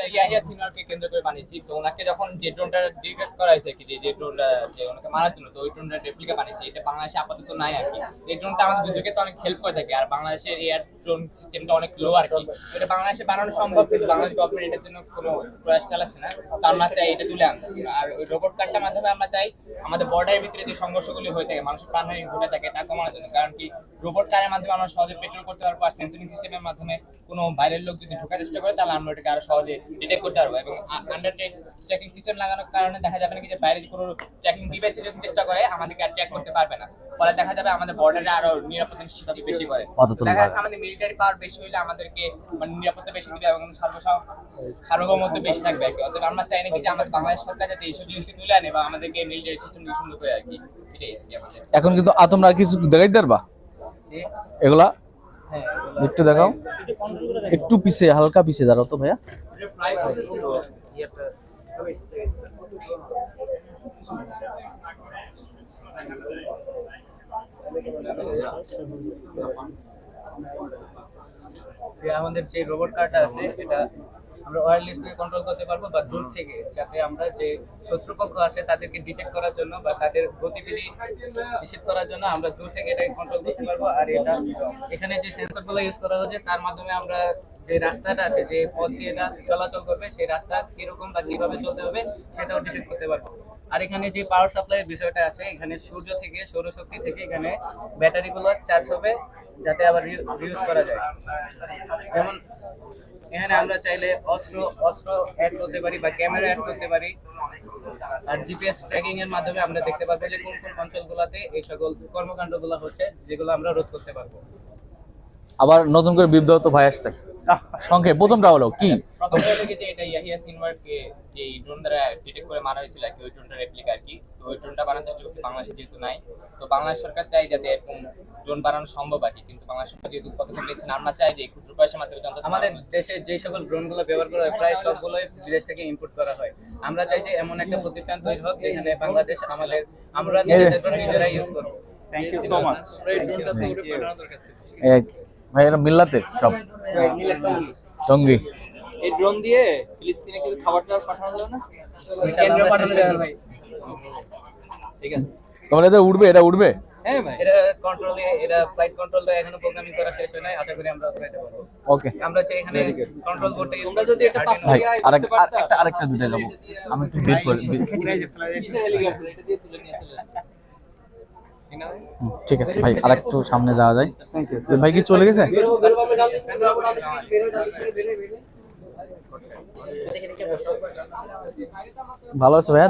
এটা ইয়াহিয়া সিনওয়ারকে কেন্দ্র করে বানিয়েছি। তো ওনাকে যখন যে ড্রোনটা ডিটেক্ট করা হয়েছে কি যে ড্রোনটা যে ওনাকে মারার জন্য, তো ওই ড্রোনটা রেপ্লিকা বানিয়েছি। এটা বাংলাদেশে আপাতত নাই আর কি। এই ড্রোনটা আমাদের যুদ্ধকে তো অনেক হেল্প করে থাকে, আর বাংলাদেশের এয়ার ড্রোন সিস্টেমটা অনেক লো আর কি। এটা বাংলাদেশে বানানো সম্ভব, কিন্তু বাংলাদেশ গভর্নমেন্ট এটার জন্য কোনো প্রয়াস চালাচ্ছে না। তো আমরা চাই এটা তুলে আনতে। আর ওই রোবট কারটার মাধ্যমে আমরা চাই আমাদের বর্ডারের ভিতরে যে সংঘর্ষগুলি হয়ে থাকে, মানুষের প্রাণহানি ঘটে থাকে, তা কমানোর জন্য। কারণ কি রোবট কারের মাধ্যমে আমরা সহজে পেট্রোল করতে পারবো, আর সেন্সিং সিস্টেমের মাধ্যমে কোনো বাইরের লোক যদি ঢোকার চেষ্টা করে তাহলে আমরা এটাকে আরো সহজে ডিটেক্ট করতে পারবো। এবং আন্ডার ট্র্যাকিং সিস্টেম লাগানোর কারণে দেখা যাবে না কি যে বাইরে কোনো ট্র্যাকিং ডিভাইস যদি চেষ্টা করে আমাদেরকে ট্র্যাক করতে পারবে না। ফলে দেখা যাবে আমাদের বর্ডারে আরো নিরাপত্তা নিশ্চিত বেশি করে। দেখা যাচ্ছে আমাদের মিলিটারি পাওয়ার বেশি হইলে আমাদেরকে মানে নিরাপত্তা বেশি দিবে এবং সার্বভৌমত্ব বেশি থাকবে আর কি। অতএব আমরা চাই নাকি যে আমাদের বাংলাদেশ সরকার যাতে এইসব জিনিসকে তুলে আনে বা আমাদেরকে মিলিটারি সিস্টেম সুন্দর করে আর কি। এটাই আর কি আমাদের। এখন কিন্তু তোমরা কিছু দেখাইতে পারবা এগুলা? একটু দেখাও, একটু পিছে, হালকা পিছে দাঁড়াও তো ভাইয়া। আমাদের যে রোবট কারটা আছে এটা আমরা ওয়্যারলেস থেকে কন্ট্রোল করতে পারবো, বা দূর থেকে, যাতে আমরা যে শত্রুপক্ষ আছে তাদেরকে ডিটেক্ট করার জন্য বা তাদের গতিবিধি নিশ্চিত করার জন্য আমরা দূর থেকে এটাকে কন্ট্রোল করতে পারবো। আর এটা এখানে যে সেন্সরগুলো ইউজ করা হচ্ছে তার মাধ্যমে আমরা যে রাস্তাটা আছে, যে পথ দিয়ে এটা চলাচল করবে, সেই রাস্তা কিরকম বা কিভাবে চলতে হবে সেটাও ডিটেক্ট করতে পারবো। আর এখানে যে পাওয়ার সাপ্লাইয়ের বিষয়টা আছে, এখানে সূর্য থেকে, সৌরশক্তি থেকে এখানে ব্যাটারিগুলো চার্জ হবে যাতে আবার রিউজ করা যায়। যেমন এখানে আমরা চাইলে অস্ত্র অ্যাড করতে পারি বা ক্যামেরা অ্যাড করতে পারি। আর জিপিএস ট্র্যাকিং এর মাধ্যমে আমরা দেখতে পারবো যে কোন কোন অঞ্চলগুলোতে এই সকল কর্মকাণ্ডগুলো হচ্ছে, যেগুলো আমরা রোধ করতে পারবো। আবার নতুন করে বিপ্লব তো ভাই আসছে, সংক্ষেপ প্রথমটা হলো কি? প্রথমটা হলো যে এটা ইয়াহিয়া সিনওয়ারকে যে ড্রোন দ্বারা ডিটেক্ট করে মারা হয়েছিল আর কি, ওই ড্রোনটা রেপ্লিকা আর কি। তো ওই ড্রোনটা বানানোর চেষ্টা করছে, বাংলাদেশে যেহেতু নাই। তো বাংলাদেশ সরকার চাই যাতে এরকম ড্রোন বানানো সম্ভব আর কি, কিন্তু বাংলাদেশ সরকার যেহেতু পদক্ষেপ নিচ্ছে না, আমরা চাই যে ক্ষুদ্র প্রয়াসের মাধ্যমে আমাদের দেশে যে সকল ড্রোনগুলো ব্যবহার করা হয় প্রায় সবগুলোই বিদেশ থেকে ইম্পোর্ট করা হয়। আমরা চাই যে এমন একটা প্রতিষ্ঠান তৈরি হোক যেখানে বাংলাদেশ আমরা নিজেদের ড্রোন নিজেরা ইউজ করব। Thank you so much. ভাই এরা মিল্লাতে সব টঙ্গী। এই ড্রোন দিয়ে ফিলিস্তিনে কিছু খাবার দাবার পাঠানো যাবে না? কেন্দ্র পাঠানো যাবে ভাই। ঠিক আছে, তোমার এটা উঠবে, এটা উঠবে। হ্যাঁ ভাই, এটা কন্ট্রোলে, এটা ফ্লাইট কন্ট্রোলটা এখনো প্রোগ্রামিং করা শেষ হয় নাই, আশা করি আমরা উঠাইতে পারবো। ওকে, আমরা চাই এখানে কন্ট্রোল বোর্ডটা ইউজ তোমরা যদি এটা পাস ভাই থেকে আরেকটা দুটো যাবো আমি একটু বেট করি। এটা দিয়ে তুলে নিয়ে চলে আসতে। ঠিক আছে ভাই, আরেকটু সামনে যাওয়া যায়। ভাই কি চলে গেছে? ভালো আছে ভাইয়া?